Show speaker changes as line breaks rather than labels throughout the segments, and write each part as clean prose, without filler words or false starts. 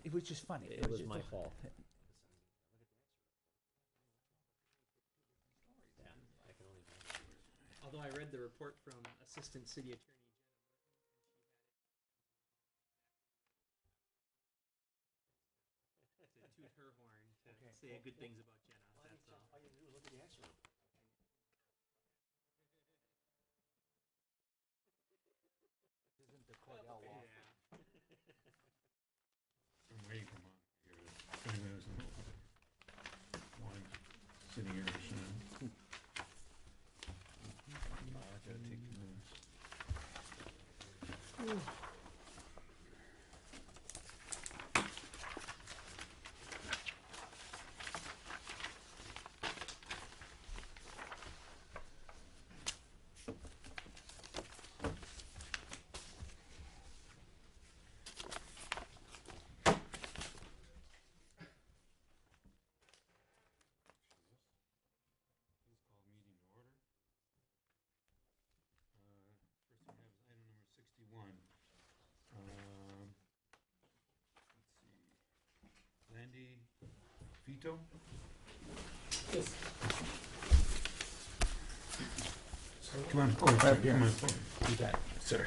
It was just funny.
It was my fault. Yeah, I can only imagine.
Although I read the report from Assistant City Attorney Jenna to toot her horn to say good things about Jenna. That's all.
All you do is look at the answer.
Isn't the Cordell law?
Yeah.
I'm waiting for mine here. Anyway, there's one sitting here. I gotta take minutes. Please call meeting to order. First we have item number 61. Let's see. Landy Vito?
Yes.
Come on, forward, sir. Come on, forward.
You got it.
Sir.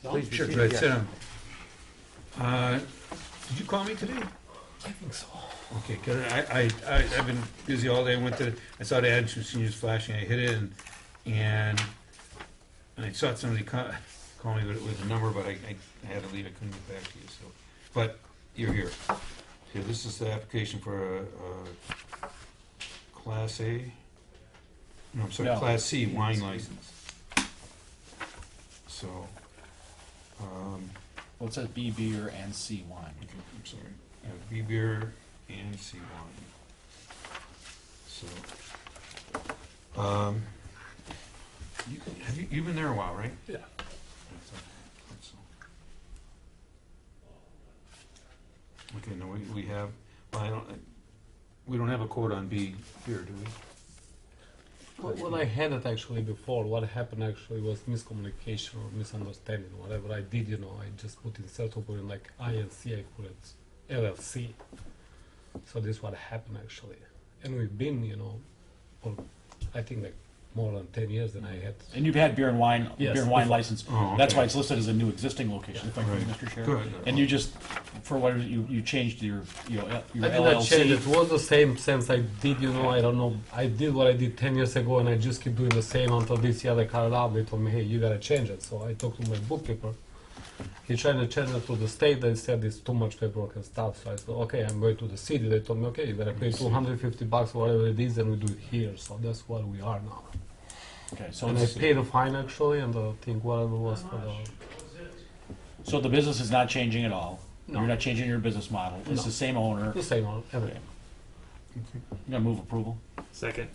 Please be
Sure,
seated,
go ahead,
yes.
sit down. Did you call me today?
I think so.
Okay, 'cause I've been busy all day. I saw the ad, seniors flashing, I hit it, and I saw somebody call me with a number, but I had to leave, I couldn't get back to you, so. But you're here. Okay, this is the application for a Class A, no, I'm sorry,
No.
Class C wine license. So,
Well, it says B beer and C wine.
okay, I'm sorry, B beer and C wine. So, you've been there a while, right?
Yeah.
Okay, no, we have, well, we don't have a quote on B here, do we?
Well, I had it actually before. What happened actually was miscommunication or misunderstanding. Whatever I did, I just put instead of putting like INC, I put it LLC. So this is what happened actually. And we've been, for I think like more than 10 years than I had.
And you've had beer and wine,
Yes,
beer and wine
before.
license.
Oh,
That's
okay.
why it's listed as a new existing location, if I
Right.
can, Mr. Chair.
Good.
And you just, for what you changed your
I did not change
LLC.
it. It was the same since I did, I don't know. I did what I did 10 years ago and I just keep doing the same until this year they called up. They told me, hey, you gotta change it. So I talked to my bookkeeper. He tried to change it to the state. They said it's too much paperwork and stuff. So I said, okay, I'm going to the city. They told me, okay, you gotta pay $250 or whatever it is, and we do it here. So that's what we are now.
Okay, so
And I
it's,
paid a fine actually, and I think whatever was for the.
so the business is not changing at all.
No.
You're not changing your business model. It's
No.
the same owner.
The same on everything.
You're gonna move approval.
Second.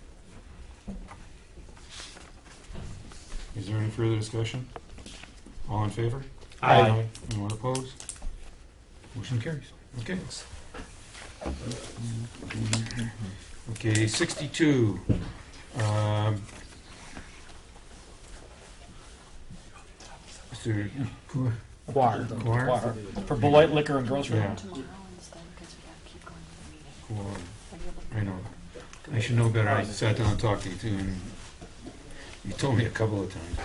Is there any further discussion? All in favor?
Aye.
Anyone opposed? Motion carries. Okay. Okay, 62. Mr.
Choir.
Quar?
For Beloit Liquor and Grocery.
Yeah.
Tomorrow instead, because we gotta keep going to the meeting.
Quar.
Are you able to-
I know. I should know better. I sat down and talked to you too, and you told me a couple of times.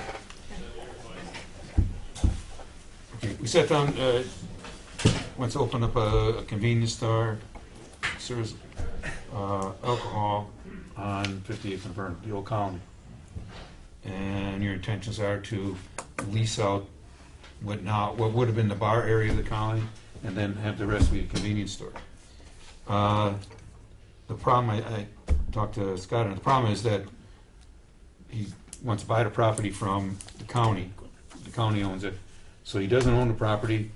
Okay, we sat down, went to open up a convenience store, serves alcohol on 58th and Vernon, the old colony. And your intentions are to lease out what would have been the bar area of the colony, and then have the rest be a convenience store. The problem, I talked to Scott, and the problem is that he wants to buy the property from the county owns it, so he doesn't own the property,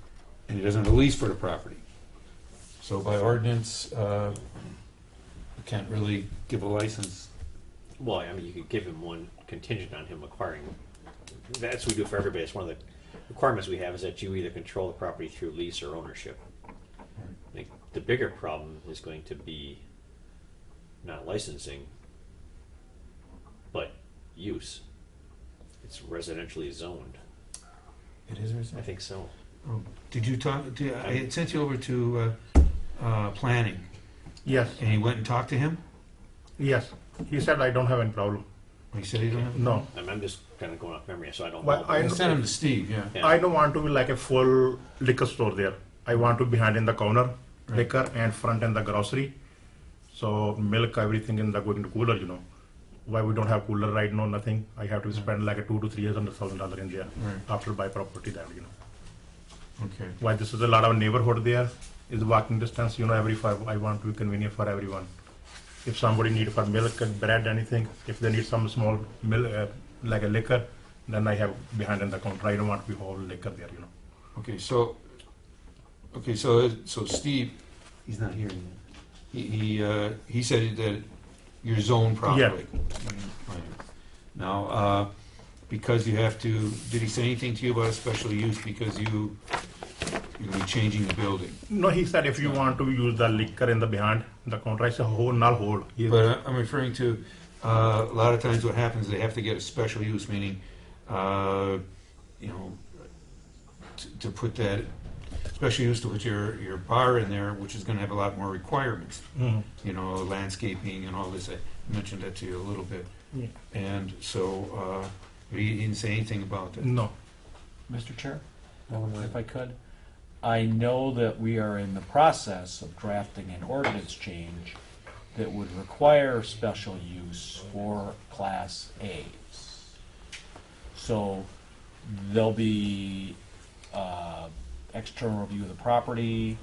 and he doesn't have a lease for the property. So by ordinance, we can't really give a license.
Well, I mean, you could give him one contingent on him acquiring. That's what we do for everybody. It's one of the requirements we have is that you either control the property through lease or ownership. I think the bigger problem is going to be not licensing, but use. It's residentially zoned.
It his
I
result?
think so.
Oh, did you talk, I had sent you over to planning,
Yes,
and he went and talked to him?
yes. He said I don't have any problem.
He said he don't have?
No,
I'm just kind of going off memory, so I don't
But
know.
I
I sent him to Steve, yeah.
Yeah.
I don't want to be like a full liquor store there. I want to be behind in the corner,
Right.
liquor, and front in the grocery. So milk, everything in the going to cooler, you know. Why we don't have cooler right now? Nothing. I have to spend like a $200,000 to $300,000 in there
Right.
after buy property there, you know.
Okay.
Why this is a lot of neighborhood there, is walking distance, you know, every five. I want to be convenient for everyone. If somebody need for milk and bread, anything, if they need some small milk, like a liquor, then I have behind in the counter. I don't want to be whole liquor there, you know.
Okay, so Steve, he's not here yet. He said that you're zoned properly. Right. Now, because you have to, did he say anything to you about a special use because you're gonna be changing the building?
No, he said if you want to use the liquor in the behind the counter, I said hold, not hold.
But I'm referring to, a lot of times what happens, they have to get a special use, meaning, you know, to put that, special use to put your bar in there, which is gonna have a lot more requirements.
Mhm.
You know, landscaping and all this, I mentioned that to you a little bit.
Yeah.
And so, he didn't say anything about that.
No.
Mr. Chair, if I could, I know that we are in the process of drafting an ordinance change that would require special use for Class A's. So there'll be external review of the property,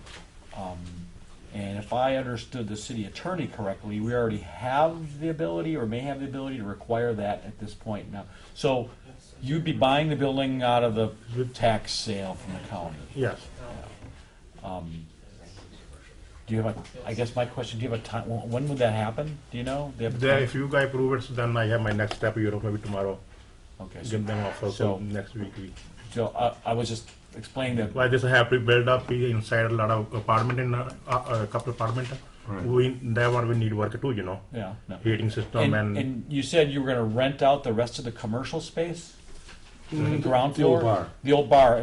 and if I understood the city attorney correctly, we already have the ability, or may have the ability, to require that at this point now. So you'd be buying the building out of the tax sale from the county.
Yes.
Do you have a, I guess my question, do you have a time, when would that happen? Do you know? Do you have a
Then
time?
if you guys approve it, then I have my next step, you know, maybe tomorrow.
Okay, so,
Give them offer,
so-
so next week.
so I was just explaining that,
Why this have to build up inside a lot of apartment in a couple apartment.
Right.
That one we need work too, you know,
yeah, no.
heating system
And you said you were gonna rent out the rest of the commercial space? The ground
The old
floor?
bar.
The old bar,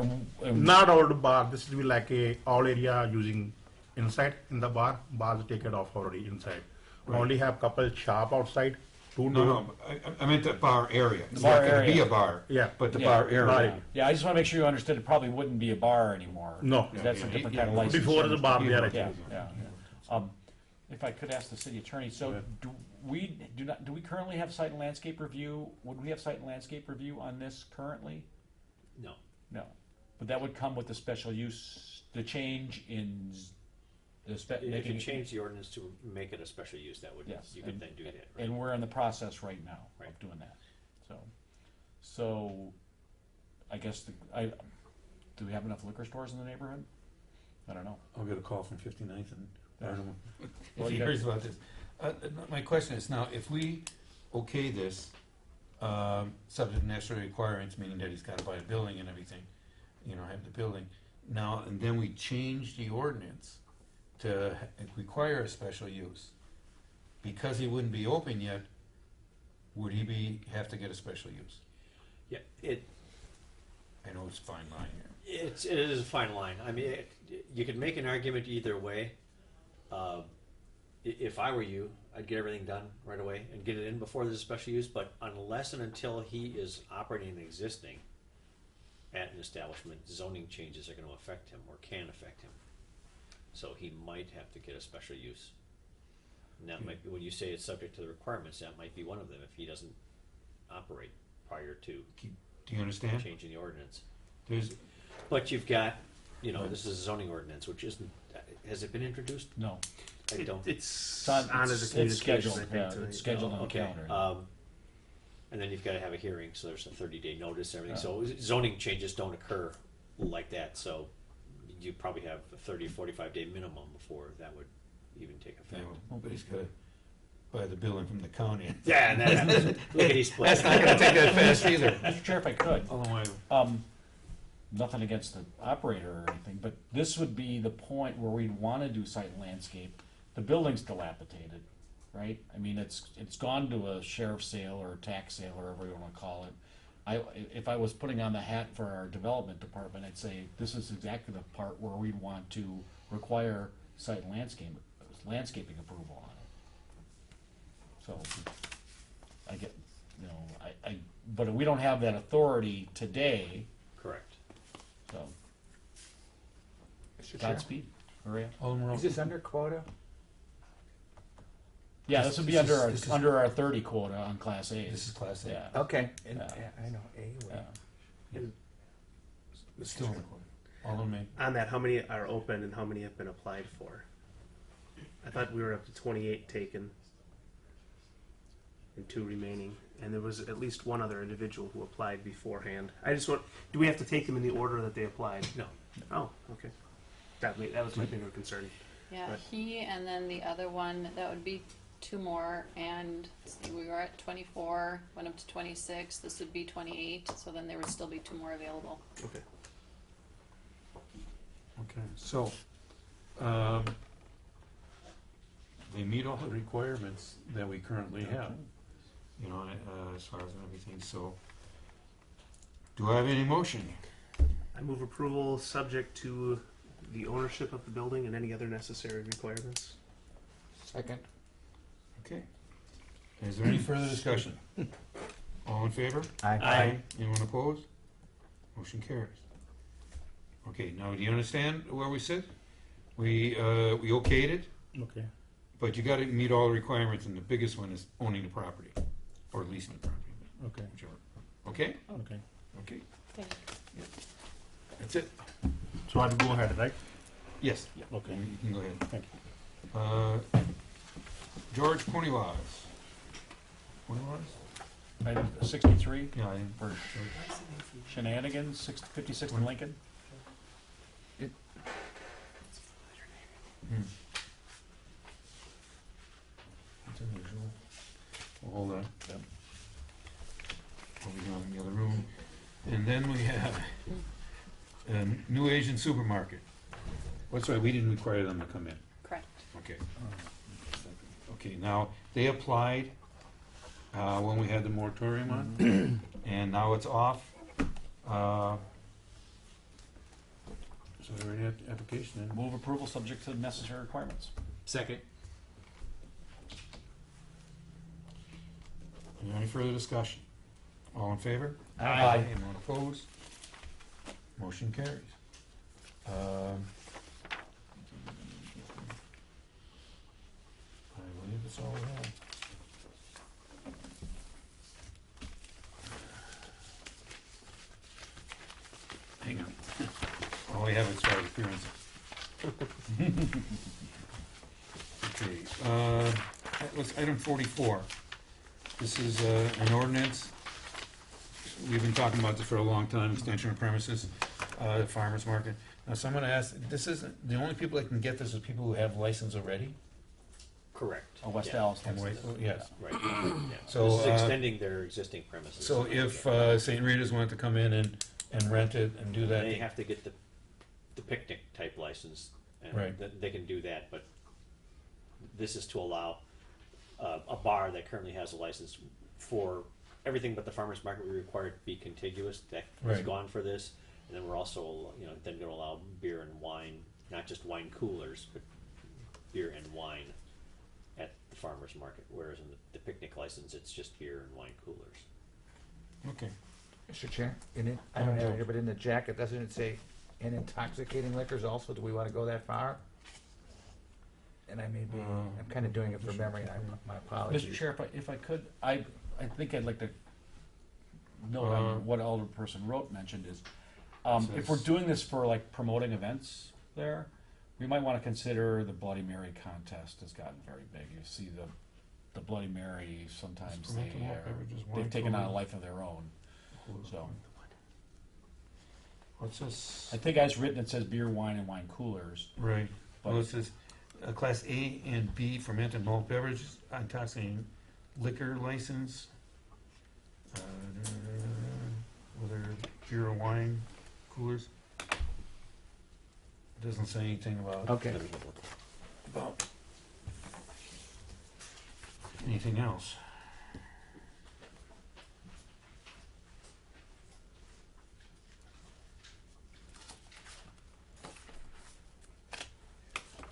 and
not all the bar. This will be like a all area using inside in the bar. Bars take it off already inside.
Right.
Only have couple shop outside. Two
No,
door.
no, I meant the bar area. It's
bar
not gonna be
area.
a bar.
Yeah.
But the
Yeah.
bar area.
Right.
yeah, I just wanna make sure you understood it probably wouldn't be a bar anymore.
No.
'Cause that's a
Yeah,
different
yeah,
kind of license.
Before the bar there, I
Yeah,
think.
yeah, yeah. If I could ask the city attorney, so do we currently have site and landscape review? Would we have site and landscape review on this currently?
No.
No, but that would come with the special use, the change in the
If you
making.
change the ordinance to make it a special use, that would,
Yes,
you could
and-
then do that, right?
And we're in the process right now
Right.
of doing that, so I guess do we have enough liquor stores in the neighborhood? I don't know.
I'll get a call from 59th and I don't know
Well,
if he
you
hears about this. My question is now, if we okay this, subject to necessary requirements, meaning that he's gotta buy a building and everything, you know, have the building, now, and then we change the ordinance to require a special use, because he wouldn't be open yet, would he have to get a special use?
Yeah,
I know it's a fine line here.
it is a fine line. I mean, you could make an argument either way. If I were you, I'd get everything done right away and get it in before there's a special use, but unless and until he is operating and existing at an establishment, zoning changes are gonna affect him or can affect him. So he might have to get a special use. And that might be, when you say it's subject to the requirements, that might be one of them if he doesn't operate prior to
Do you understand?
changing the ordinance.
There's,
But you've got, you know, this is a zoning ordinance, which isn't, has it been introduced?
No,
I don't.
It's
on-
on as a
it's
communication,
scheduled,
I think,
yeah,
tonight.
it's scheduled on the
Okay,
calendar.
and then you've gotta have a hearing, so there's a 30-day notice and everything, so zoning changes don't occur like that, so you probably have a 30, 45-day minimum before that would even take
you
effect.
know, but he's gotta buy the building from the county.
Yeah, and that, look at these
That's not gonna take that fast either.
Mr. Chair, if I could,
Otherwise,
nothing against the operator or anything, but this would be the point where we'd wanna do site and landscape. The building's dilapidated, right? I mean, it's gone to a sheriff's sale or a tax sale or whatever you wanna call it. if I was putting on the hat for our development department, I'd say this is exactly the part where we'd want to require site landscaping approval on it. So, I get, you know, but we don't have that authority today,
Correct.
so
Mr. Chair,
Godspeed. Maria?
Alderman
is this under quota?
Yeah, this would be
This is-
under
this is-
our 30 quota on Class A.
This is Class A.
Yeah.
Okay, and,
Yeah.
yeah, I know, A,
Yeah.
It's still Alderman May.
On that, how many are open and how many have been applied for? I thought we were up to 28 taken and 2 remaining, and there was at least one other individual who applied beforehand. I just want, do we have to take them in the order that they applied?
No.
Oh, okay. That was my bigger concern.
Yeah,
Right.
he and then the other one, that would be 2 more, and let's see, we were at 24, went up to 26, this would be 28, so then there would still be 2 more available.
Okay.
Okay, so, they meet all the requirements that we currently have, you know, as far as everything, so. Do I have any motion?
I move approval subject to the ownership of the building and any other necessary requirements.
second.
Okay. Is there any further discussion? All in favor?
Aye.
Anyone opposed? Motion carries. Okay, now do you understand where we sit? We okayed it,
Okay.
but you gotta meet all the requirements, and the biggest one is owning the property, or leasing the property,
Okay.
whichever. Okay?
Okay.
Okay,
Thank you.
that's it.
So I'll go ahead, right?
Yes.
Okay.
You can go ahead.
Thank you.
George Cornelius. Cornelius?
Item 63
Yeah, I
for Shenanigans, 56th and Lincoln.
That's unusual. We'll hold on.
Yep.
We'll be down in the other room. And then we have New Asian Supermarket. What's right, we didn't require them to come in.
Correct.
Okay. Okay, now, they applied when we had the moratorium on, and now it's off. So they're ready to application in.
Move approval subject to necessary requirements.
Second.
Any further discussion? All in favor?
Aye.
Anyone opposed? Motion carries. I believe that's all we have. Hang on. All we have is far as appearances. Okay, that was item 44. This is an ordinance. We've been talking about this for a long time, extension of premises, farmer's market. Now, someone asked, this isn't, the only people that can get this is people who have license already?
Correct.
Oh, West
Yeah.
Dallas.
And
Texas.
yes.
Right. Yeah.
So,
This is
uh,
extending their existing premises.
So if St. Rita's wanted to come in and rent it and do that,
They have to get the picnic type license, and
Right.
they can do that, but this is to allow a bar that currently has a license for everything but the farmer's market we require to be contiguous, that is
Right.
gone for this. And then we're also, then gonna allow beer and wine, not just wine coolers, but beer and wine at the farmer's market, whereas in the picnic license, it's just beer and wine coolers.
okay.
Mr. Chair, in it, I don't have it here, but in the jacket, doesn't it say, "and intoxicating liquors" also? Do we wanna go that far? And I may be, I'm kinda doing it from memory, and my apologies.
Mr. Chair, if I could, I think I'd like to note on what Alderperson Rote mentioned is, if we're doing this for like promoting events there, we might want to consider the Bloody Mary contest has gotten very big. You see the Bloody Mary, sometimes
Promote the malt beverages, wine
they've taken on a
coolers.
life of their own. So
What's this?
I think as written it says beer, wine, and wine coolers.
Right.
But-
Well, it says, Class A and B fermented malt beverages, intoxicating liquor license. Whether beer or wine coolers. It doesn't say anything about
Okay.
anything else.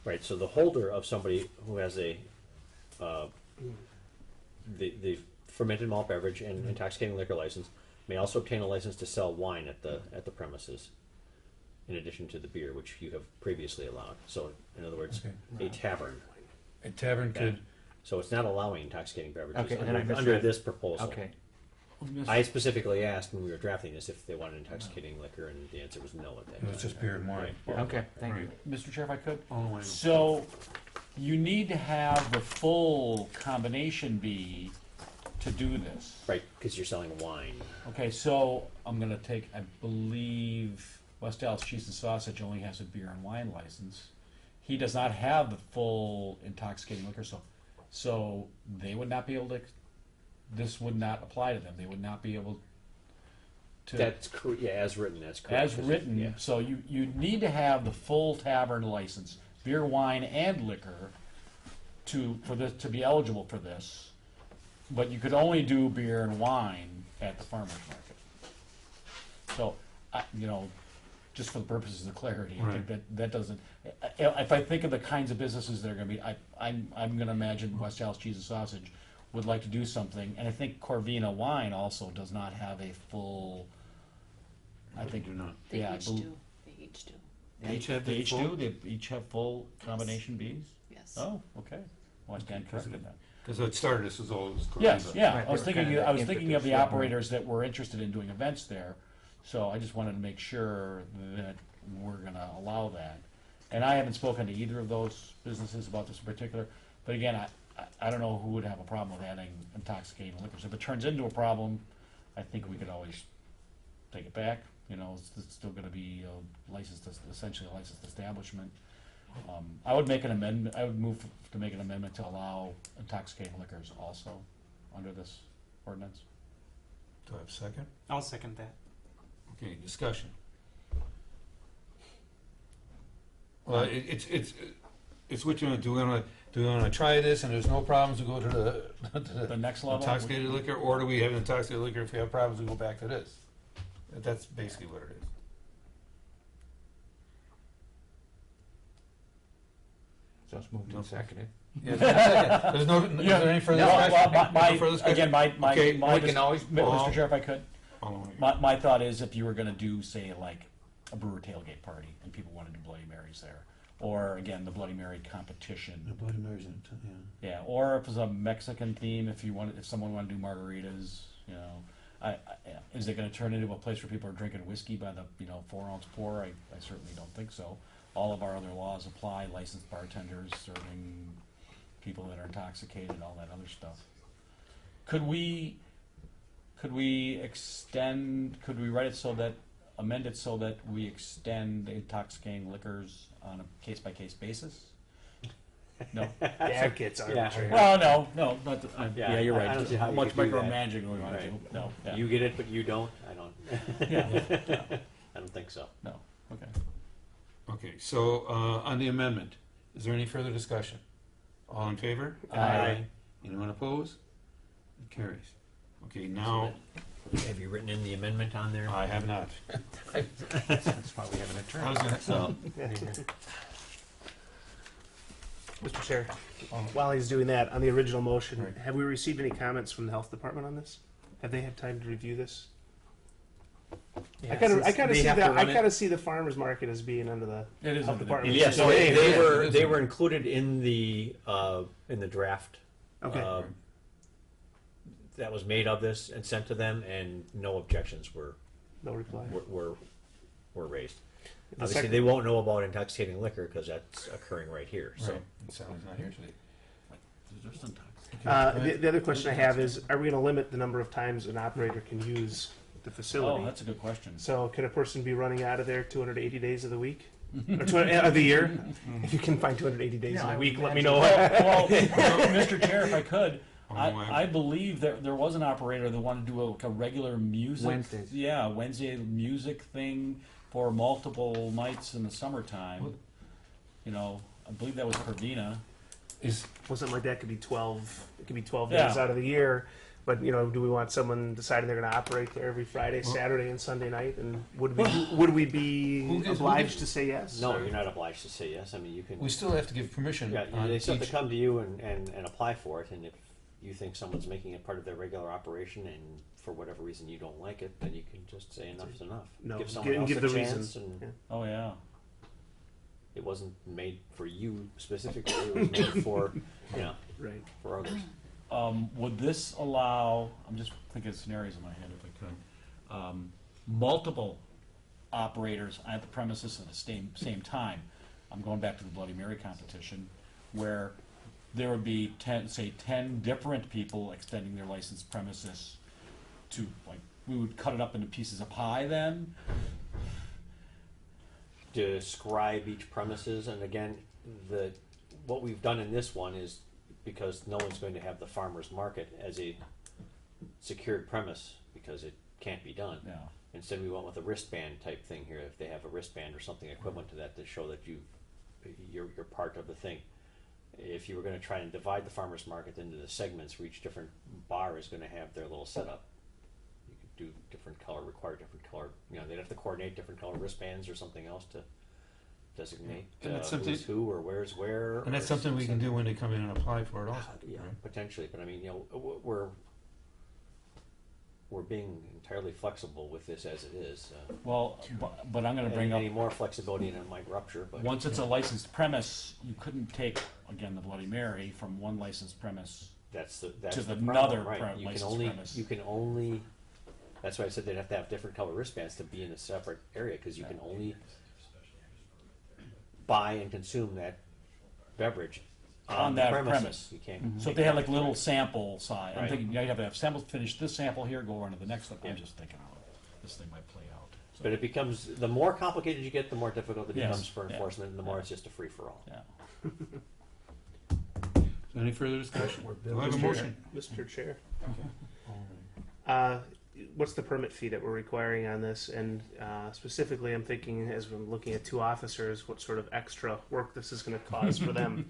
Right, so the holder of somebody who has a, the fermented malt beverage and intoxicating liquor license may also obtain a license to sell wine at the premises, in addition to the beer, which you have previously allowed. So, in other words,
Okay.
a tavern.
A tavern could,
So it's not allowing intoxicating beverages
Okay, and then I
under
misread.
this proposal.
Okay,
I specifically asked when we were drafting this if they wanted intoxicating liquor, and the answer was no at that
it
time.
was just beer and wine.
okay, thank you.
Mr. Chair, if I could?
All the way.
So, you need to have the full combination B to do this.
Right, because you're selling wine.
Okay, so I'm gonna take, I believe West Dallas Cheese and Sausage only has a beer and wine license. He does not have the full intoxicating liquor, so they would not be able to, this would not apply to them. They would not be able to.
That's yeah, as written, that's correct.
As written,
Yeah.
so you need to have the full tavern license, beer, wine, and liquor, to be eligible for this. But you could only do beer and wine at the farmer's market. So, just for the purposes of clarity, I think that doesn't. If I think of the kinds of businesses that are going to be, I'm going to imagine West Dallas Cheese and Sausage would like to do something, and I think Corvina Wine also does not have a full. I think
do not.
They
Yeah,
each
I bel-
do. They each do.
They
each have
they
the
each
full?
do. They each have full combination Bs.
Yes.
Oh, okay. Well, I stand corrected then.
Because it started, this was all.
Yes, yeah.
Right,
I was
we're
thinking.
kind of
I was thinking of the
impetus, yeah.
operators that were interested in doing events there. So I just wanted to make sure that we're going to allow that. And I haven't spoken to either of those businesses about this in particular. But again, I don't know who would have a problem with adding intoxicating liquors. If it turns into a problem, I think we could always take it back. It's still going to be essentially a licensed establishment. I would make an amendment. I would move to make an amendment to allow intoxicating liquors also under this ordinance.
Do I have a second?
I'll second that.
Okay, discussion. Well, it's what you want to do. Do we want to try this and there's no problems, we go to
The next level.
intoxicated liquor, or do we have intoxicated liquor, if we have problems, we go back to this? That's basically what it is.
So it's moved and seconded.
There's no, is there any further
No,
discussion?
well,
No further discussion?
again, my
Okay,
my
we can always-
Mr. Chair, if I could,
Oh,
my thought is if you were going to do, say, like a brewer tailgate party and people wanted to do Bloody Marys there, or again the Bloody Mary competition,
Bloody Mary's in it,
yeah, or if it was a Mexican theme, if someone wanted to do margaritas, is it going to turn into a place where people are drinking whiskey by the 4-ounce pour? I certainly don't think so. All of our other laws apply, licensed bartenders serving people that are intoxicated, all that other stuff. Could we write it so that, amend it so that we extend intoxicating liquors on a case-by-case basis? No?
That gets arbitrary.
Well, no, not,
Yeah,
you're
I don't see how
right.
you
Much
could do that.
micromanaging going on,
Right.
too. No, yeah.
You get it, but you don't? I don't.
Yeah,
I don't think so.
no, okay.
Okay, so on the amendment, is there any further discussion? All in favor?
Aye.
Anyone opposed? It carries. Okay, now,
Have you written in the amendment on there?
I have not.
That's why we have an
I
attorney.
was gonna,
So,
Mr. Chair, while he's doing that, on the original motion,
Right.
have we received any comments from the health department on this? Have they had time to review this? I kind of see the farmers market as being under the
It is
health
under the-
department.
yeah, so
Yeah,
they
yeah,
were
it is.
they were included in the draft
Okay.
that was made of this and sent to them, and no objections were
No reply.
were raised.
The
Obviously,
second-
they won't know about intoxicating liquor because that's occurring right here. So,
right, Sally's not here today.
There's some tax.
The other question I have is, are we going to limit the number of times an operator can use the facility?
Oh, that's a good question.
So can a person be running out of there 280 days of the week? Or 200 of the year? If you can find 280 days in a week, let me know.
Well, Mr. Chair, if I could,
Oh,
I believe there was an operator that wanted to do a regular music.
Wednesdays.
Yeah, Wednesday music thing for multiple nights in the summertime. I believe that was Corvina.
Is,
Well, something like that could be 12. It could be 12
Yeah.
days out of the year. But do we want someone deciding they're going to operate there every Friday, Saturday, and Sunday night? And would we be obliged to say yes?
No,
or-
you're not obliged to say yes. I mean, you can.
We still have to give permission.
Yeah,
on
they still have
each-
to come to you and apply for it, and if you think someone's making it part of their regular operation, and for whatever reason you don't like it, then you can just say enough's enough.
No,
give someone else
give
a
the
chance,
reason.
and
Yeah.
Oh, yeah.
it wasn't made for you specifically. It was made for,
Right.
for others.
Would this allow, I'm just thinking of scenarios in my head if I could, multiple operators at the premises at the same time? I'm going back to the Bloody Mary competition, where there would be 10 different people extending their licensed premises to, like, we would cut it up into pieces of pie then?
Describe each premises, and again, what we've done in this one is because no one's going to have the farmer's market as a secured premise because it can't be done.
Yeah.
Instead, we went with a wristband type thing here. If they have a wristband or something equivalent to that to show that you're part of the thing. If you were going to try and divide the farmer's market into the segments, where each different bar is going to have their little setup, you could do different color, require different color. They'd have to coordinate different color wristbands or something else to designate
And that's something-
who's who or where's where.
And that's
or
something we can do when they come in and apply for it also.
Yeah,
right?
potentially, but I mean, we're being entirely flexible with this as it is.
Well, but I'm gonna bring up,
Any more flexibility and it might rupture, but.
once it's a licensed premise, you couldn't take, again, the Bloody Mary from one licensed premise.
That's the
to
problem,
another
right? You can
licensed
only
premise.
you can only. That's why I said they'd have to have different color wristbands to be in a separate area because you can only buy and consume that beverage
On
the
that
premises.
premise.
You can't.
So if
make
they had
that
like little
choice.
sample size, I'm
Right.
thinking you have to have samples, finish this sample here, go on to the next one. I'm
Yeah.
just thinking, oh, this thing might play out. So,
But it becomes the more complicated you get, the more difficult it
Yes.
becomes for
Yeah.
enforcement, and the more
Yeah.
it's just a free for all.
yeah.
So any further discussion? Do I have a motion?
Mr. Chair. What's the permit fee that we're requiring on this? And specifically, I'm thinking as we're looking at 2 officers, what sort of extra work this is going to cause for them.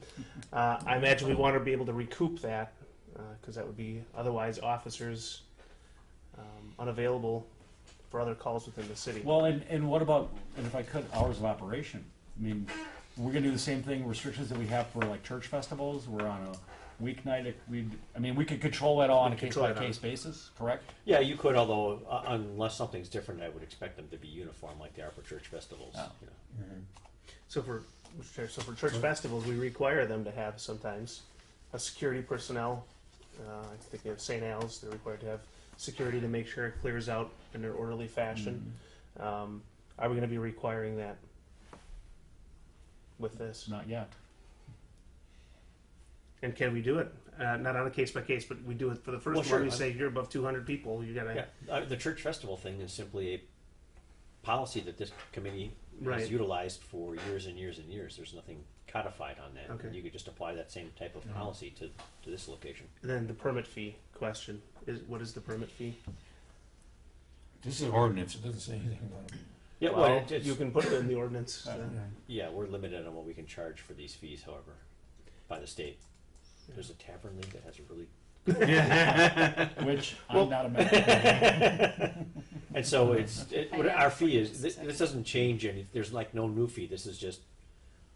I imagine we want to be able to recoup that because that would be otherwise officers unavailable for other calls within the city.
Well, and what about, and if I could, hours of operation? I mean, we're gonna do the same thing, restrictions that we have for like church festivals, we're on a weeknight, we could control that all on a
We can control it
case-by-case basis, correct?
Yeah, you could, although unless something's different, I would expect them to be uniform like they are for church festivals.
Oh.
So for church festivals, we require them to have sometimes a security personnel. I think they have St. Al's. They're required to have security to make sure it clears out in an orderly fashion. Are we going to be requiring that with this?
Not yet.
And can we do it? Not on a case by case, but we do it for the first
Well, sure.
one. We say you're above 200 people. You got to.
Yeah, the church festival thing is simply a policy that this committee
Right.
has utilized for years and years and years. There's nothing codified on that.
Okay.
You could just apply that same type of policy to this location.
And then the permit fee question is: what is the permit fee?
This is an ordinance, it doesn't say anything about it.
Yeah,
Well,
it's,
you can put it in the ordinance.
yeah, we're limited on what we can charge for these fees, however, by the state. There's a tavern league that has a really,
Which I'm not a member
and so what our fee is. This doesn't change any. There's like no new fee. This is just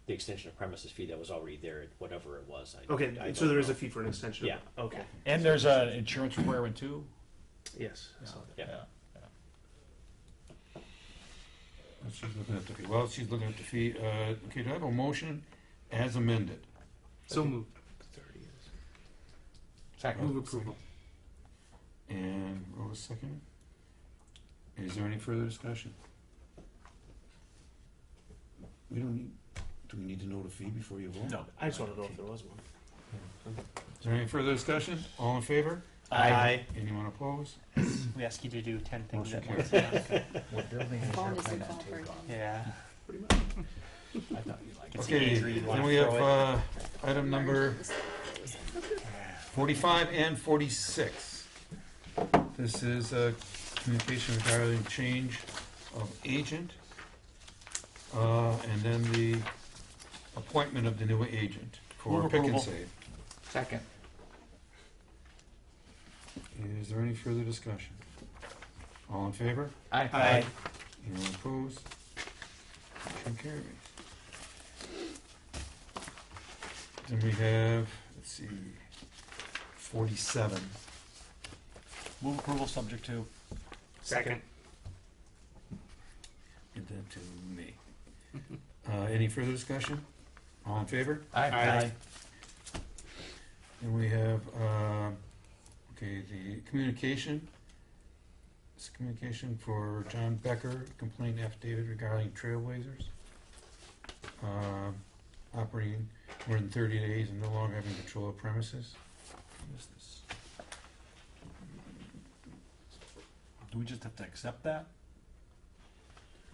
the extension of premises fee that was already there, at whatever it was.
Okay,
I
so
don't
there is
know.
a fee for an extension.
Yeah.
Okay.
And there's an insurance requirement too?
Yes. I saw that.
Yeah.
She's looking at the fee. Well, she's looking at the fee. Okay, do I have a motion as amended?
So moved.
30 is.
Second.
Move approval.
And Rose second. Is there any further discussion? We don't need, do we need to know the fee before you vote?
No.
I just want to know if there was one.
Is there any further discussion? All in favor?
Aye.
Anyone opposed?
We ask you to do 10 things
Motion
at once.
We're building a
Phone
airplane
isn't
on
called
takeoff.
Yeah.
I thought you'd like it.
It's
Okay,
easier, you'd
then
wanna
we have
throw it.
item number 45 and 46. This is communication regarding change of agent, and then the appointment of the new agent for
Move
Pick and
approval.
Save.
Second.
Is there any further discussion? All in favor?
Aye.
Anyone opposed? Motion carries. Then we have, let's see, 47.
Move approval subject to.
Second.
Get that to me. Any further discussion? All in favor?
Aye.
And we have, okay, the communication. It's communication for John Becker, complaint affidavit regarding Trailblazers. Operating more than 30 days and no longer having control of premises. What is this?
Do we just have to accept that?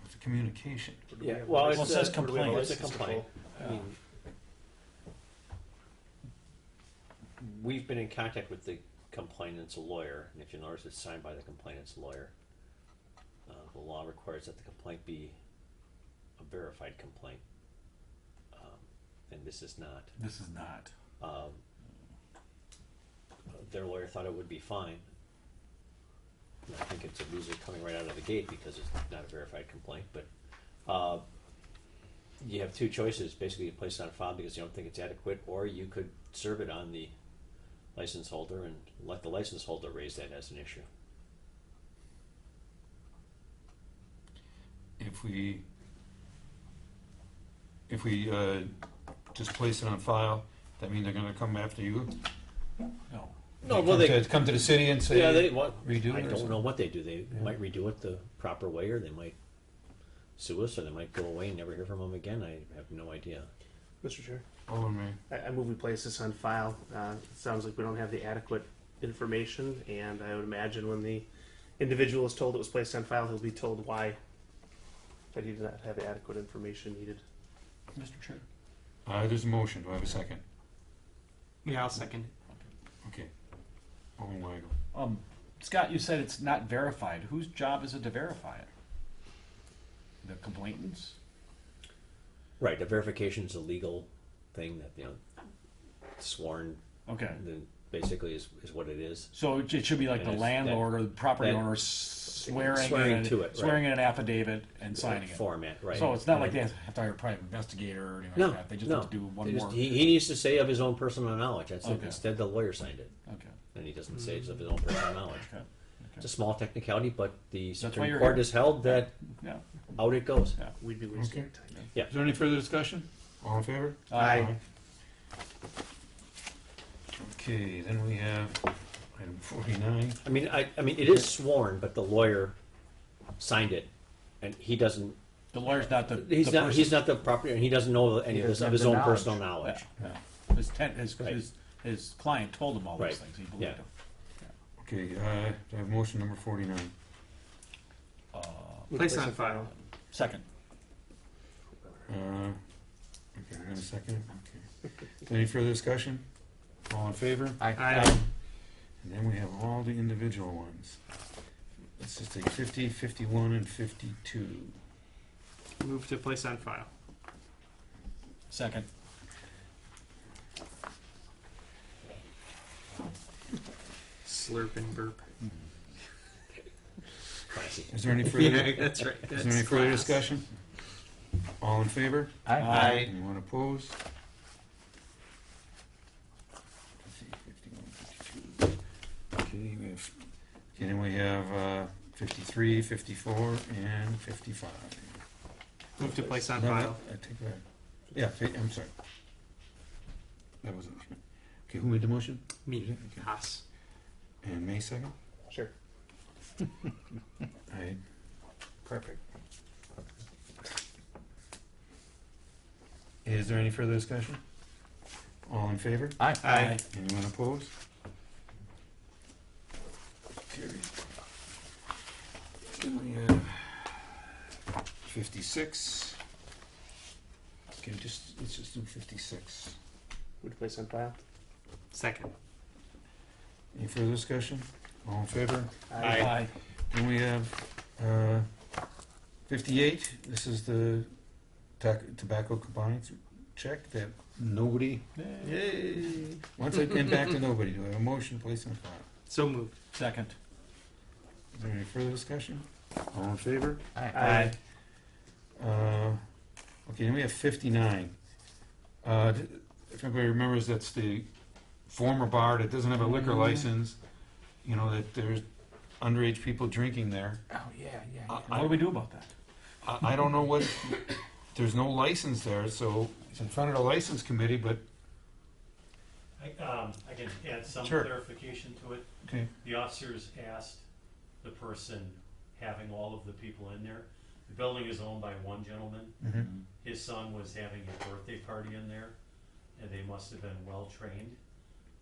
It's a communication.
Yeah, well,
Well, it says
Do we have a
complaint.
It's a
license to
complaint.
pull?
I mean, we've been in contact with the complainant's lawyer, and if you notice, it's signed by the complainant's lawyer. The law requires that the complaint be a verified complaint, and this is not.
This is not.
Their lawyer thought it would be fine. And I think it's a loser coming right out of the gate because it's not a verified complaint, but you have two choices. Basically, you place it on file because you don't think it's adequate, or you could serve it on the license holder and let the license holder raise that as an issue.
If we just place it on file, that mean they're gonna come after you?
No.
No, well, they
Come to the city and say,
yeah, they
redo
I
it or
don't
something?
know what they do. They might redo it the proper way, or they might sue us, or they might go away and never hear from them again. I have no idea.
Mr. Chair,
Alderman Ray.
I move we place this on file. It sounds like we don't have the adequate information, and I would imagine when the individual is told it was placed on file, he'll be told why that he did not have the adequate information needed.
Mr. Chair.
There's a motion, do I have a second?
Yeah, I'll second.
Okay. Alderman Weigel.
Scott, you said it's not verified. Whose job is it to verify it? The complainant's?
Right, the verification is a legal thing that sworn.
Okay.
Then basically is what it is.
So it should be like
And
the
it's
landlord or the property
that-
owner swearing
Swearing
in,
to it, right.
swearing in an affidavit and signing it.
Format, right?
So it's not
And
like they
then-
have to hire a private investigator or anything
No,
like that. They just
no.
have to do one
They just-
more.
He needs to say of his own personal knowledge. That's it.
Okay.
Instead, the lawyer signed it,
Okay.
and he doesn't say it's of his own personal knowledge.
Okay.
It's a small technicality, but the
why
Supreme
you're
Court
here.
has held that
Yeah.
out it goes.
Yeah.
We'd be wasting
Okay.
time.
Yeah.
Is there any further discussion? All in favor?
Aye.
Okay, then we have item 49.
I mean, it is sworn, but the lawyer signed it, and he doesn't.
The lawyer's not the.
He's
the
not.
person.
He's not the property, and he doesn't know any
He
of this
doesn't
of
have
his
the
own
knowledge.
personal knowledge.
Yeah.
Right.
His client told him all those
Right.
things. He believed
Yeah.
him.
Okay, do I have motion number 49?
Place on file.
Second.
Okay, we're gonna second it? Okay. Any further discussion? All in favor?
Aye.
And then we have all the individual ones. Let's just take 50, 51, and 52.
Move to place on file.
Second.
Slurp and burp.
Classy.
Is there any further,
Yeah, that's right.
is there any further discussion? All in favor?
Aye.
Anyone opposed? Let's see, 51, 52. Okay, then we have 53, 54, and 55.
Move to place on
No, no,
file.
I take that. Yeah, I'm sorry. That wasn't. Okay, who made the motion?
Me.
Okay.
Haas.
And May second?
Sure.
Aye.
Perfect.
Is there any further discussion? All in favor?
Aye.
Aye.
Anyone opposed? Carried. Then we have 56. Okay, let's just do 56.
Would place on file.
Second.
Any further discussion? All in favor?
Aye.
Then we have 58. This is the tobacco compliance check that nobody.
Yay.
Once again, back to nobody. Do I have a motion, place on file?
So moved.
Second.
Is there any further discussion? All in favor?
Aye.
Okay, then we have 59. If everybody remembers, that's the former bar that doesn't have a liquor license, you know, that there's underage people drinking there.
Oh, yeah, yeah.
What do we do about that?
I don't know what, there's no license there, so it's in front of the license committee, but,
I can add some
Sure.
clarification to it.
okay,
The officers asked the person having all of the people in there. The building is owned by one gentleman.
mhm.
His son was having a birthday party in there, and they must have been well-trained,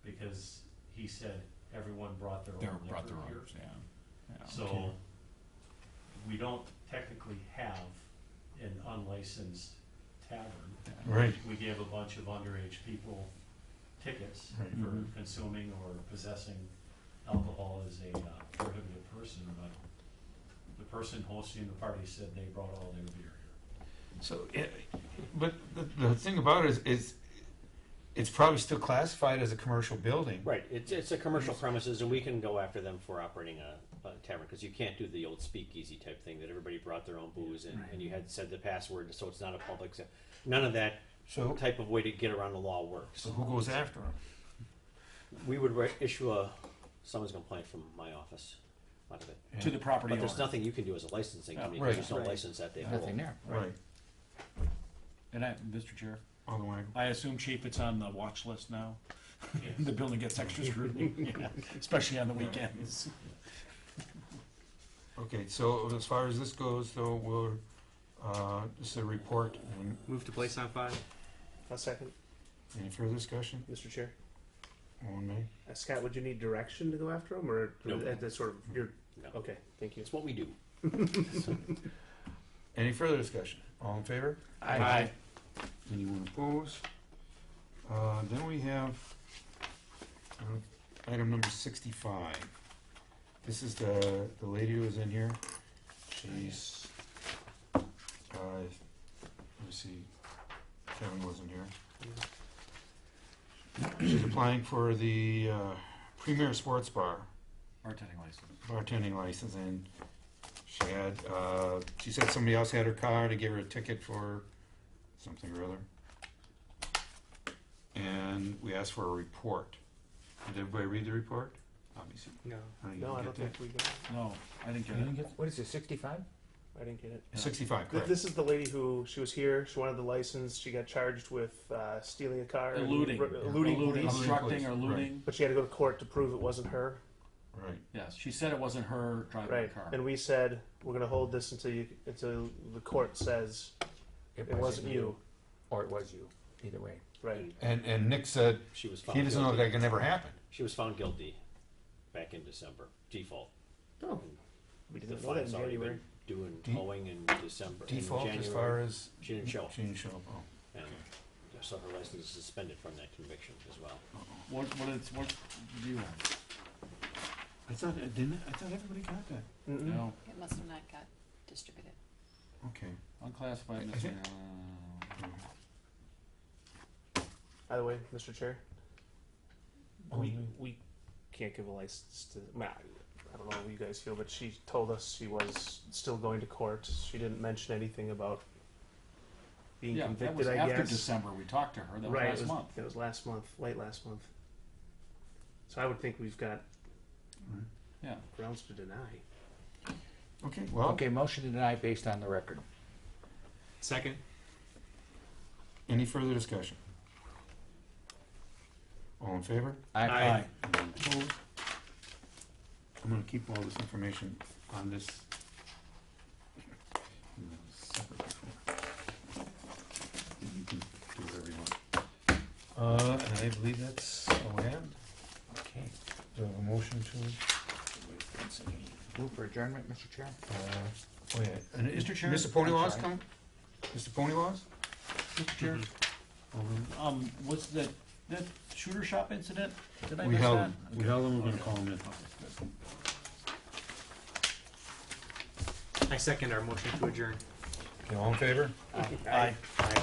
because he said everyone brought their
They
own
brought
liquor
their
here.
orders, yeah.
So,
Okay.
we don't technically have an unlicensed tavern.
Right,
We gave a bunch of underage people tickets
Right.
for
Mhm.
consuming or possessing alcohol as a prohibited person, but the person hosting the party said they brought all their beer here.
so, but the thing about it is it's probably still classified as a commercial building.
Right, it's a commercial premises, and we can go after them for operating a tavern, because you can't do the old speakeasy type thing that everybody brought their own booze and you had said the password, so it's not a public, none of that
So,
type of way to get around the law works.
so who goes after them?
We would issue a summons complaint from my office out of it.
To the property
But there's
owner.
nothing you can do as a licensing company,
right,
because there's no
right.
license that they
Nothing
hold.
there.
Right,
And Mr. Chair,
all the way.
I assume, Chief, it's on the watch list now?
Yes.
The building gets extra scrutiny, yeah, especially on the weekends.
Okay, so as far as this goes, though, we're, this is a report, and
Move to place on file.
A second,
any further discussion?
Mr. Chair.
On me?
Scott, would you need direction to go after them, or
No.
that's sort of your?
No.
Okay, thank you.
It's what we do.
Any further discussion? All in favor?
Aye.
Anyone opposed? Then we have item number 65. This is the lady who was in here. She's, let me see, Kevin wasn't here. She's applying for the Premier Sports Bar
Bartending license.
bartending license, and she had, she said somebody else had her car to give her a ticket for something or other. And we asked for a report. Did everybody read the report? Obviously.
No.
I didn't
No, I
get
don't
that.
think we got it.
No, I didn't get
You didn't
it.
get
What is it, 65?
I didn't get it.
65, correct.
This is the lady who, she was here, she wanted the license, she got charged with stealing a car. and
Eluding.
Eluding police.
Obstructing or
Right.
looting.
But she had to go to court to prove it wasn't her.
Right.
Yes, she said it wasn't her driving the
Right.
car.
And we said, we're gonna hold this until the court says it wasn't you.
Or it was you, either way.
Right.
And Nick said
She was found
he doesn't know
guilty.
that can never happen.
She was found guilty back in December, default.
Oh. We
The
didn't know that in
fine's already
January.
been due in
De-
towing in December. in
Default as
January.
far as
She didn't show,
she didn't show. Oh.
and so her license is suspended from that conviction as well.
What do you want?
I thought didn't. I thought everybody got that.
Mm-mm.
No,
It must have not got distributed.
Okay.
unclassified.
I
Missing,
think-
By the way, Mr. Chair, we can't give a license to. I don't know how you guys feel, but she told us she was still going to court. She didn't mention anything about being
yeah, that
convicted.
was
I
after
guess.
December. We talked to her. That was
Right,
last month.
It was last month, late last month. So I would think we've got
Yeah.
grounds to deny.
Okay. Well.
Okay, motion to deny based on the record.
Second.
Any further discussion? All in favor?
Aye.
Anyone opposed? I'm going to keep all this information on this. Separate before. You can do whatever you want. And I believe that's all I have.
Okay.
Do I have a motion to?
Move for adjournment, Mr. Chair?
Oh yeah. And
Mr. Chair?
Mr. Ponylaws
I'm sorry.
coming? Mr. Ponylaws?
Mr. Chair, what's that shooter shop incident? Did I
We
miss
held
that?
him. We held him. We're going to call him in.
I second our motion to adjourn.
Okay, all in favor?
Aye.
Aye.